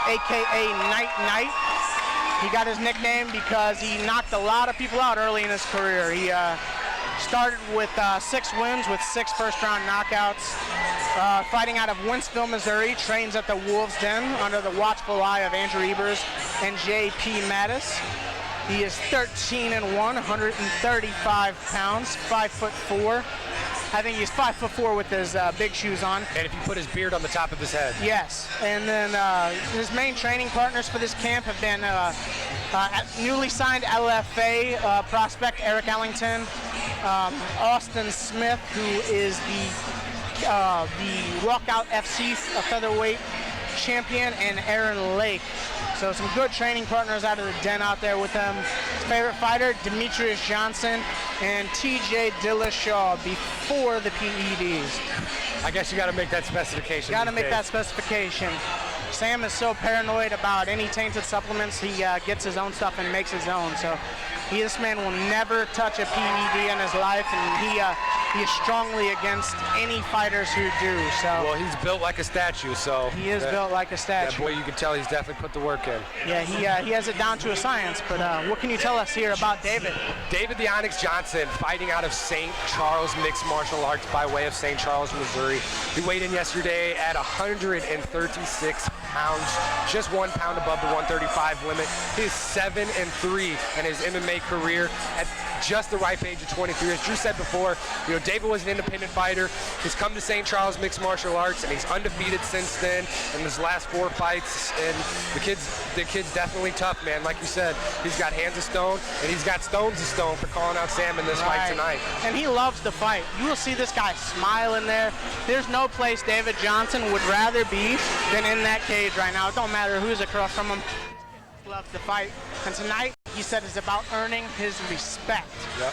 a.k.a. Night Knight. He got his nickname because he knocked a lot of people out early in his career. He started with 6 wins with 6 first-round knockouts. Fighting out of Wentzville, Missouri, trains at the Wolves Den under the watchful eye of Andrew Ebers and J.P. Mattis. He is 13-1, 135 pounds, 5'4". I think he's 5'4" with his big shoes on. And if you put his beard on the top of his head. Yes, and then his main training partners for this camp have been newly signed LFA prospect Eric Ellington, Austin Smith, who is the Walkout FC featherweight champion, and Aaron Lake. So some good training partners out of the den out there with him. His favorite fighter, Demetrius Johnson and TJ Dillashaw before the PEDs. I guess you got to make that specification. Got to make that specification. Sam is so paranoid about any tainted supplements, he gets his own stuff and makes his own. So this man will never touch a PED in his life, and he is strongly against any fighters who do. So well, he's built like a statue. So he is built like a statue. That boy, you can tell he's definitely put the work in. Yeah, he has it down to a science. But what can you tell us here about David? David the Onyx Johnson, fighting out of St. Charles Mixed Martial Arts by way of St. Charles, Missouri. He weighed in yesterday at 136 pounds, just 1 pound above the 135 limit. He's 7-3 in his MMA career at just the ripe age of 23. As Drew said before, David was an independent fighter. He's come to St. Charles Mixed Martial Arts, and he's undefeated since then in his last 4 fights. And the kid's definitely tough, man. Like you said, he's got hands of stone, and he's got stones of stone for calling out Sam in this fight tonight. And he loves to fight. You will see this guy smiling there. There's no place David Johnson would rather be than in that cage right now. It don't matter who's across from him. He loves to fight. And tonight, he said, is about earning his respect. Yep.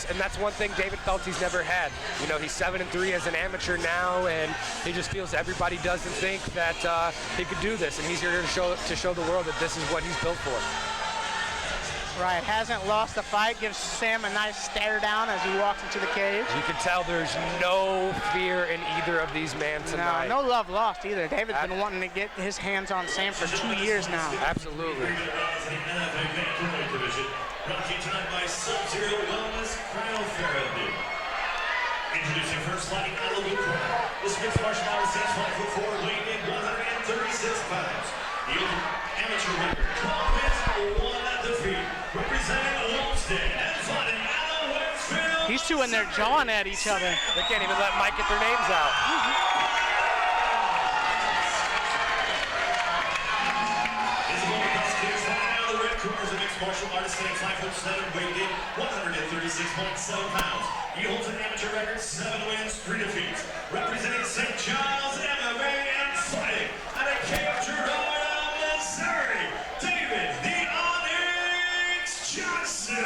And that's one thing David felt he's never had. He's 7-3 as an amateur now, and he just feels everybody doesn't think that he could do this, and he's here to show the world that this is what he's built for. Right, hasn't lost a fight, gives Sam a nice stare down as he walks into the cage. You can tell there's no fear in either of these men tonight. No love lost either. David's been wanting to get his hands on Sam for 2 years now. Absolutely. Brought to you tonight by Sub-Zero Wellness Cryo Therapy. Introducing first fighting out of the blue corner. This mixed martial artist is 5'4", weighing in 136 pounds. The amateur record, 12 wins, 1 defeat. Representing Olmsted and fighting out of Wentzville. These two in there jawing at each other. They can't even let Mike get their names out. Martial artist standing 5'7", weighed in 136.7 pounds. He holds an amateur record, 7 wins, 3 defeats. Representing St. Charles MMA and fighting out of Cape Girardeau, Missouri, David the Onyx Johnson.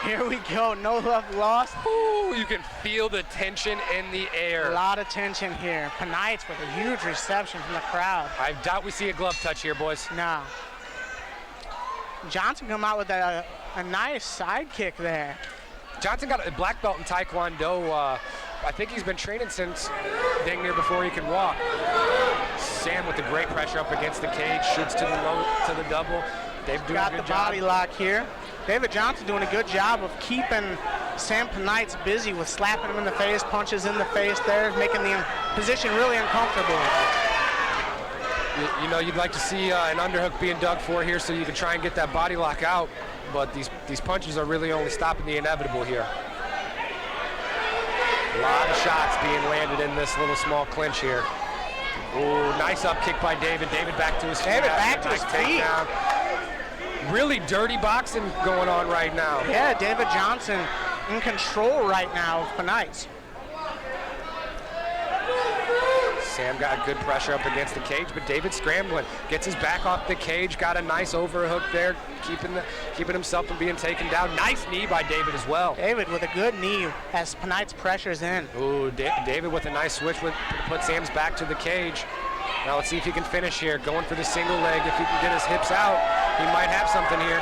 Here we go, no love lost. Ooh, you can feel the tension in the air. A lot of tension here. Paneitz with a huge reception from the crowd. I doubt we see a glove touch here, boys. No. Johnson come out with a nice side kick there. Johnson got a black belt in Taekwondo. I think he's been training since dang near before he can walk. Sam with the great pressure up against the cage, shoots to the double. They've doing got a good the body job. lock here. David Johnson doing a good job of keeping Sam Paneitz busy with slapping him in the face, punches in the face there, making the position really uncomfortable. You'd like to see an underhook being dug for here so you can try and get that body lock out, but these punches are really only stopping the inevitable here. A lot of shots being landed in this little small clinch here. Ooh, nice up kick by David. David back to his feet. David back to his feet. Really dirty boxing going on right now. Yeah, David Johnson in control right now of Paneitz. Sam got good pressure up against the cage, but David scrambling. Gets his back off the cage, got a nice overhook there, keeping himself from being taken down. Nice knee by David as well. David with a good knee as Paneitz pressures in. Ooh, David with a nice switch to put Sam's back to the cage. Now let's see if he can finish here. Going for the single leg. If he can get his hips out, he might have something here.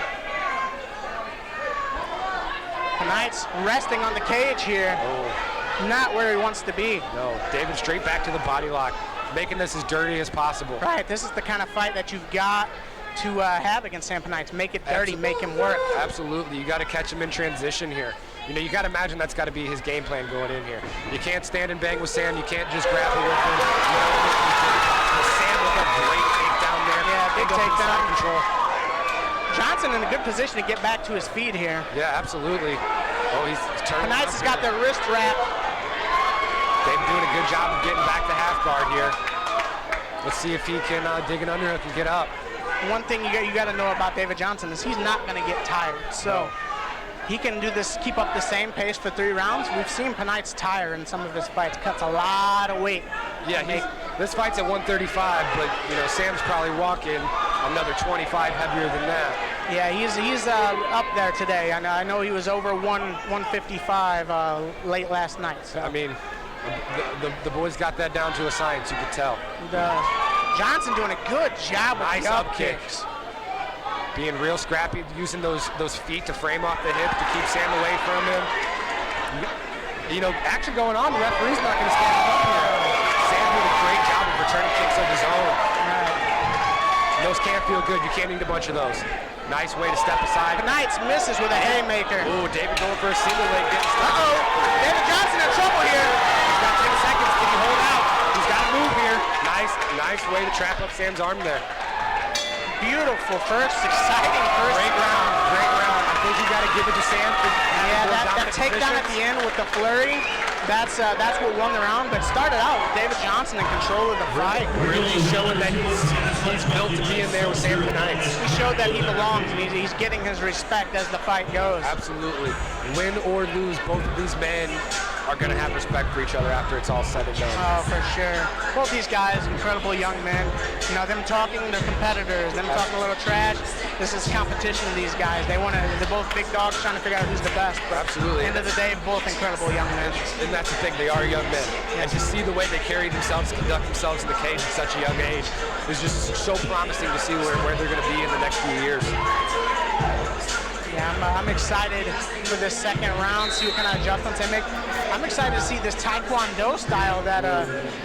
Paneitz resting on the cage here. Oh. not where he wants to be. No, David straight back to the body lock, making this as dirty as possible. Right, this is the kind of fight that you've got to have against Sam Paneitz. Make it dirty, make him work. Absolutely, you got to catch him in transition here. You know, you got to imagine that's got to be his game plan going in here. You can't stand and bang with Sam. You can't just grapple with him. You know, Sam with a great takedown there. Yeah, big takedown. Control. Johnson in a good position to get back to his feet here. Yeah, absolutely. Oh, he's turning. Paneitz has got the wrist wrap. David doing a good job of getting back to half guard here. Let's see if he can dig an underhook and get up. One thing you got to know about David Johnson is he's not going to get tired. So he can do this, keep up the same pace for 3 rounds. We've seen Paneitz tire in some of his fights. Cuts a lot of weight. Yeah, this fight's at 135, but you know Sam's probably walking another 25 heavier than that. Yeah, he's up there today. I know he was over 155 late last night. So. I mean, the boys got that down to a science. You could tell. Johnson doing a good job with nice the up kicks. Being real scrappy, using those feet to frame off the hips to keep Sam away from him. You know, action going on. The referee's not going to stand him up here. Sam doing a great job of returning kicks of his own. Right. Those can't feel good. You can't need a bunch of those. Nice way to step aside. Paneitz misses with a haymaker. Ooh, David going for a single leg. Uh-oh. David Johnson in trouble here. He's got 10 seconds. Can he hold out? He's got to move here. Nice way to trap up Sam's arm there. Beautiful first, exciting first. Great round. I think you got to give it to Sam. Yeah, that takedown at the end with the flurry, that's what won the round. But started out with David Johnson in control of the fight. Really showing that he's built to be in there with Sam Paneitz. He showed that he belongs, and he's getting his respect as the fight goes. Absolutely. Win or lose, both of these men are going to have respect for each other after it's all said and done. Oh, for sure. Both these guys, incredible young men. You know, them talking, they're competitors. Them talking a little trash. This is competition to these guys. They're both big dogs trying to figure out who's the best. But absolutely. At the end of the day, both incredible young men. And that's the thing, they are young men. And to see the way they carry themselves, conduct themselves in the cage at such a young age is just so promising to see where they're going to be in the next few years. Yeah, I'm excited for this second round, see what kind of adjustments they make. I'm excited to see this Taekwondo style that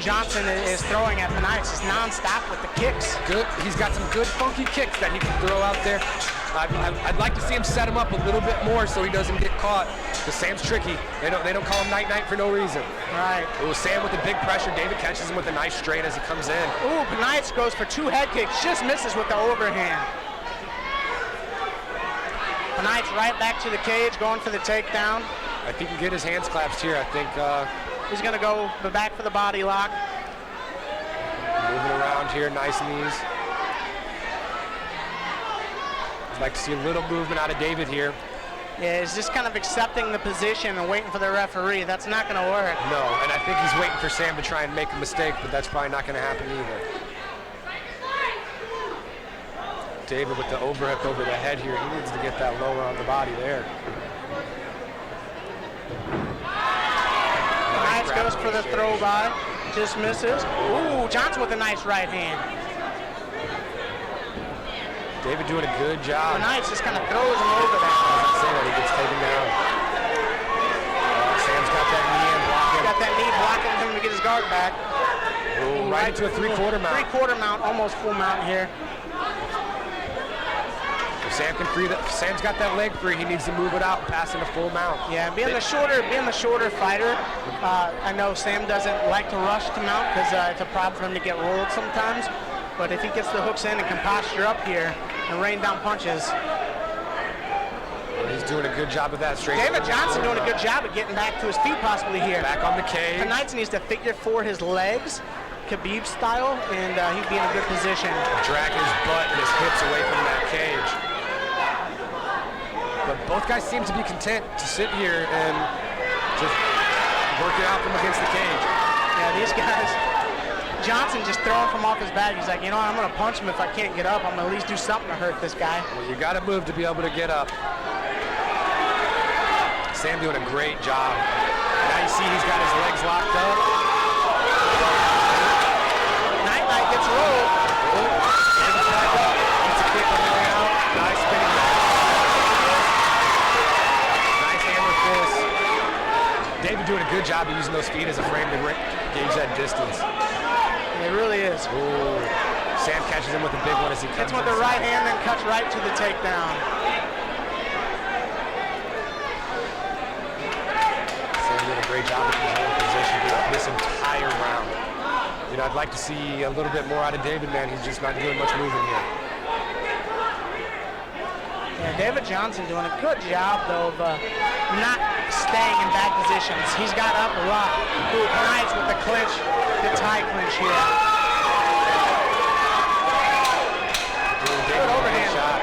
Johnson is throwing at Paneitz. It's non-stop with the kicks. Good. He's got some good funky kicks that he can throw out there. I'd like to see him set him up a little bit more so he doesn't get caught. Because Sam's tricky. They don't call him night-night for no reason. Right. Ooh, Sam with the big pressure. David catches him with a nice straight as he comes in. Ooh, Paneitz goes for 2 head kicks, just misses with the overhand. Paneitz right back to the cage, going for the takedown. I think he can get his hands collapsed here. I think he's going to go back for the body lock. Moving around here, nice knees. I'd like to see a little movement out of David here. Yeah, he's just kind of accepting the position and waiting for the referee. That's not going to work. No, and I think he's waiting for Sam to try and make a mistake, but that's probably not going to happen either. David with the overhook over the head here. He needs to get that lower on the body there. Paneitz goes for the throw by. Just misses. Ooh, Johnson with a nice right hand. David doing a good job. Paneitz just kind of throws him over that. Doesn't say that he gets taken down. Sam's got that knee in blocking. Got that knee blocking him to get his guard back. Ooh, right into a 3/4 mount. 3/4 mount, almost full mount here. Sam can free that. Sam's got that leg free. He needs to move it out and pass into full mount. Yeah, being the shorter fighter, I know Sam doesn't like to rush to mount because it's a problem for him to get rolled sometimes. But if he gets the hooks in and can posture up here and rain down punches. He's doing a good job of that straight. David Johnson doing a good job of getting back to his feet possibly here. Back on the cage. Paneitz needs to figure for his legs, Khabib style, and he'd be in a good position. Drag his butt and his hips away from that cage. But both guys seem to be content to sit here and just work it out from against the cage. Yeah, these guys, Johnson just throwing from off his back. He's like, you know what, I'm going to punch him if I can't get up. I'm going to at least do something to hurt this guy. Well, you got to move to be able to get up. Sam doing a great job. Now you see he's got his legs locked up. Night gets rolled. David's back up. Gets a kick on the way out. Nice spinning back. Nice hammer fist. David doing a good job job of using those feet as a frame to gauge that distance. It really is. Ooh. Sam catches him with a big one as he comes Hits with the right hand, then cuts right to the takedown. Sam doing a great job of controlling position this entire round. You know, I'd like to see a little bit more out of David, man. He's just not doing much moving here. Yeah, David Johnson doing a good job, though, of not staying in bad positions. He's got up a lot. Ooh, Paneitz with the clinch, the tie clinch here. Good overhand shot.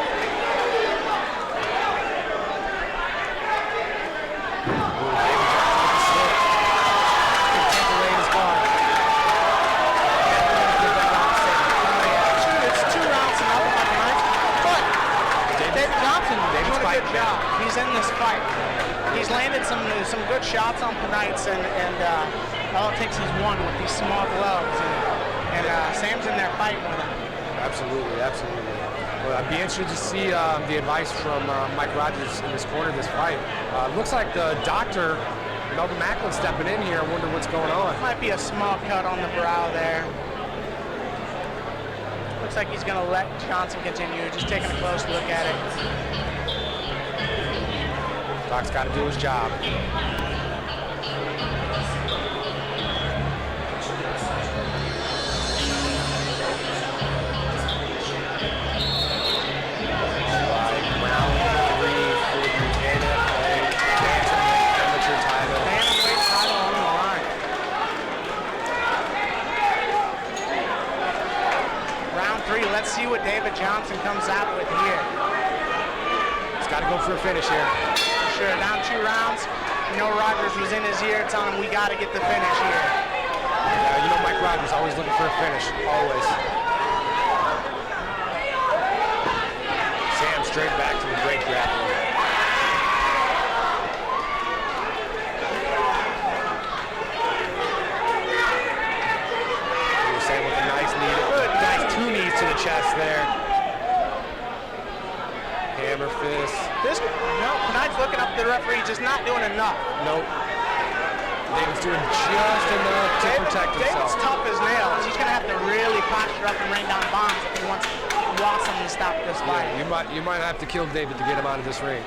Good job. He's in this fight. He's landed some good shots on Paneitz, and all it takes is one with these small gloves, and Sam's in there fighting with him. Absolutely, absolutely. Well, I'd be interested to see the advice from Mike Rogers in this corner of this fight. Looks like the doctor, Melvin Macklin, stepping in here. I wonder what's going on. Might be a small cut on the brow there. Looks like he's going to let Johnson continue, just taking a close look at it. Doc's got to do his job. Round 3 for the NFA amateur title. Bantamweight title on the line. Round 3. Let's see what David Johnson comes out with here. He's got to go for a finish here. Sure, down 2 rounds. You know Rogers was in his ear telling him we got to get the finish here. Yeah, you know Mike Rogers always looking for a finish, always. Sam straight back to the great grappling. Sam with a nice knee. Good, nice 2 knees to the chest there. Hammer fist. Paneitz looking up at the referee, just not doing enough. Nope. David's doing just enough to protect himself. David's tough as nails. He's going to have to really posture up and rain down bombs if he wants Watson to stop this fight. Yeah, you might have to kill David to get him out of this ring.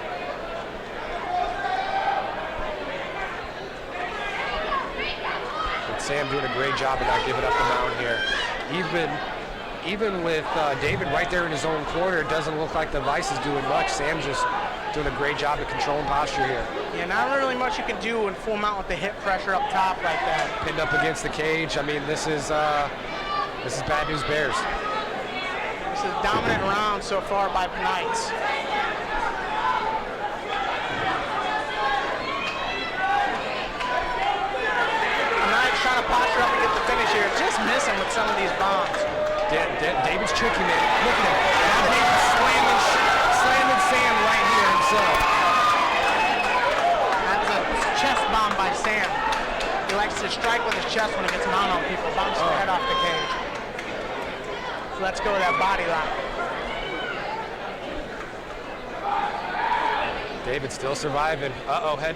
But Sam doing a great job of not giving up the mount here. Even with David right there in his own corner, it doesn't look like the Vice is doing much. Sam's just doing a great job of controlling posture here. Yeah, not really much you can do in full mount with the hip pressure up top like that. Pinned up against the cage. I mean, this is bad news bears. This is a dominant round so far by Paneitz. Paneitz trying to posture up and get the finish here. Just missing with some of these bombs. David's tricky, man. Look at him. Now David's slamming Sam right here himself. That's a chest bomb by Sam. He likes to strike with his chest when he gets mount on people. Bounce their head off the cage. So let's go with that body lock. David's still surviving. Uh-oh, has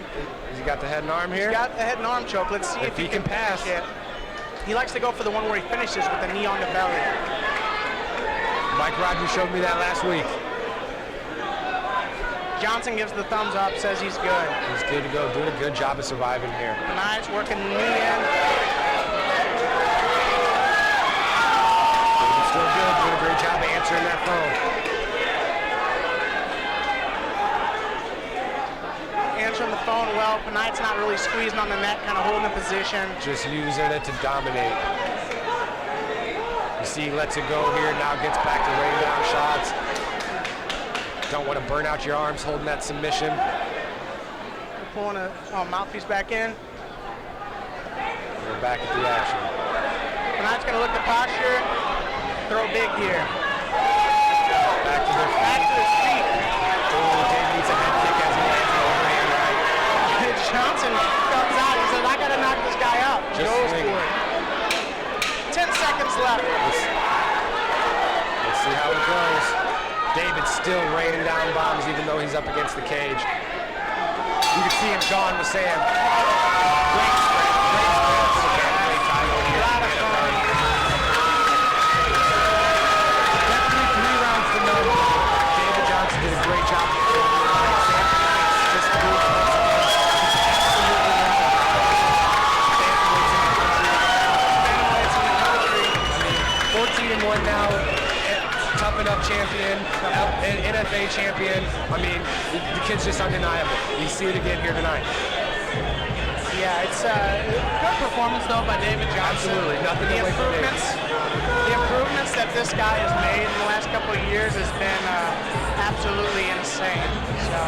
he got the head and arm here? He's got the head and arm choke. Let's see if he can pass it. He likes to go for the one where he finishes with the knee on the belly. Mike Rogers showed me that last week. Johnson gives the thumbs up, says he's good. He's good to go, doing a good job of surviving here. Paneitz working the knee in. David's still good, doing a great job of answering that phone. Answering the phone well. Paneitz not really squeezing on the neck, kind of holding the position. Just using it to dominate. You see he lets it go here, now gets back to laying down shots. Don't want to burn out your arms holding that submission. Pulling a mouthpiece back in. We're back at the action. Paneitz going to look the posture. Throw big here. Back to his feet. Oh, David needs a head kick as he lands an overhand right. Johnson comes out. He says, I got to knock this guy out. Just goes swing. for it. 10 seconds left. Let's see how it goes. David's still raining down bombs even though he's up against the cage. You can see him jawing with Sam. Great strength. 14-1 now, Tough Enough champion, NFA champion. I mean, the kid's just undeniable. You see it again here tonight. Yeah, it's a good performance though by David Johnson. Absolutely, nothing to wait for David. The improvements that this guy has made in the last couple of years has been absolutely insane. So,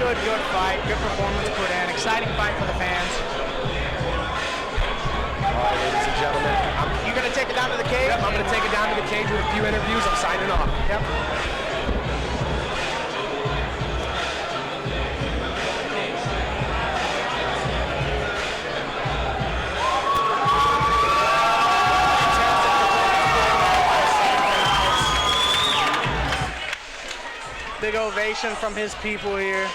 good fight, good performance put in, exciting fight for the fans. All right, ladies and gentlemen. You're gonna take it down to the cage? Yep, I'm gonna take it down to the cage with a few interviews. I'm signing off. Yep. Big ovation from his people here.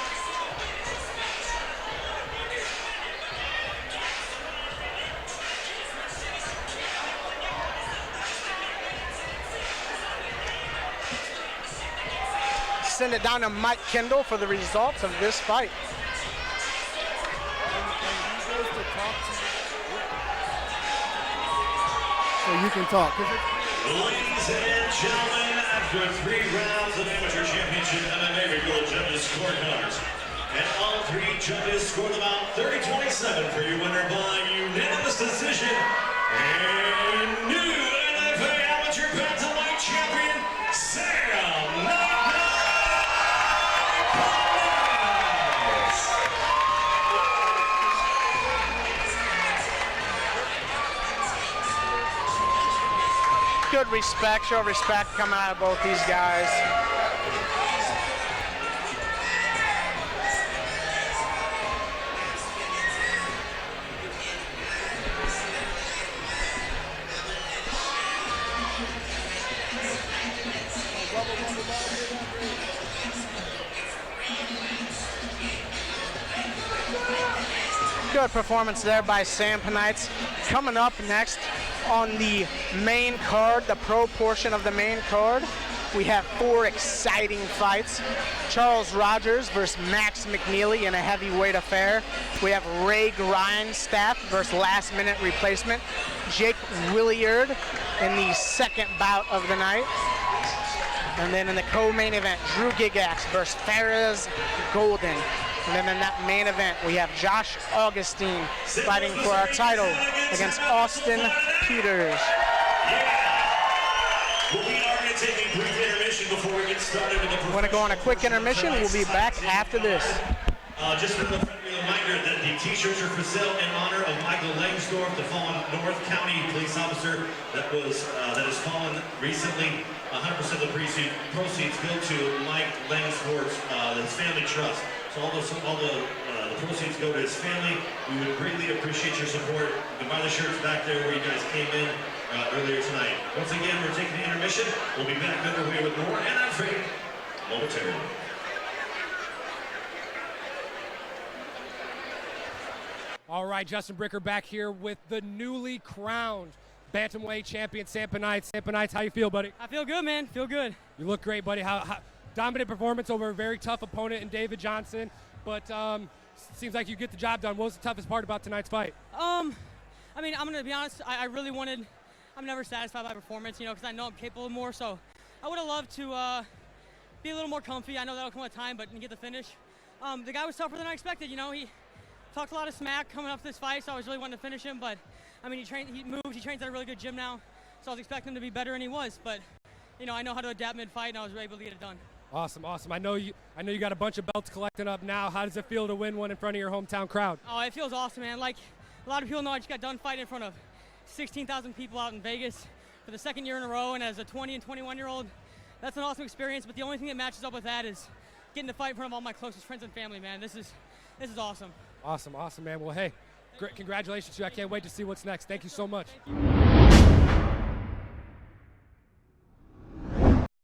Send it down to Mike Kendall for the results of this fight. So you can talk. Ladies and gentlemen, after 3 rounds of amateur championship MMA, we go to judges' scorecards. And all 3 judges scored about 30-27 for your winner by unanimous decision. And new NFA amateur bantamweight champion, Sam Paneitz. Good respect, show respect coming out of both these guys. Good performance there by Sam Paneitz. Coming up next on the main card, the pro portion of the main card, we have 4 exciting fights. Charles Rogers versus Max McNeely in a heavyweight affair. We have Ray Grindstaff versus last minute replacement Jake Williard in the second bout of the night. And then in the co-main event, Drew Gigax versus Faraz Golden. And then in that main event, we have Josh Augustine fighting for our title against Austin Peters. Well, we are going to take a brief intermission before we get started with the We're going to go on a quick intermission. We'll be back after this. Just a friendly reminder that the t-shirts are for sale in honor of Michael Langsdorff, the fallen North County police officer that has fallen recently. 100% of the proceeds go to Mike Langsdorff's his family trust. So all the proceeds go to his family. We would greatly appreciate your support. You can buy the shirts back there where you guys came in earlier tonight. Once again, we're taking the intermission. We'll be back underway with more NFA momentarily. All right, Justin Bricker back here with the newly crowned bantamweight champion, Sam Paneitz. Sam Paneitz, how you feel, buddy? I feel good, man. Feel good. You look great, buddy. How dominant performance over a very tough opponent in David Johnson, but seems like you get the job done. What was the toughest part about tonight's fight? I mean, I'm gonna be honest. I really wanted. I'm never satisfied by performance, because I know I'm capable of more. So I would have loved to be a little more comfy. I know that'll come with time, but get the finish. The guy was tougher than I expected. He talked a lot of smack coming up to this fight, so I was really wanting to finish him. But I mean, he moves. He trains at a really good gym now, so I was expecting him to be better, and he was. But I know how to adapt mid-fight, and I was able to get it done. Awesome. I know you got a bunch of belts collecting up now. How does it feel to win one in front of your hometown crowd? Oh, it feels awesome, man. Like a lot of people know, I just got done fighting in front of 16,000 people out in Vegas for the 2nd year in a row, and as a 20 and 21-year-old, that's an awesome experience. But the only thing that matches up with that is getting to fight in front of all my closest friends and family, man. This is awesome. Awesome, man. Well, hey, congratulations to you. I can't wait to see what's next. Thank you so much. Thank you.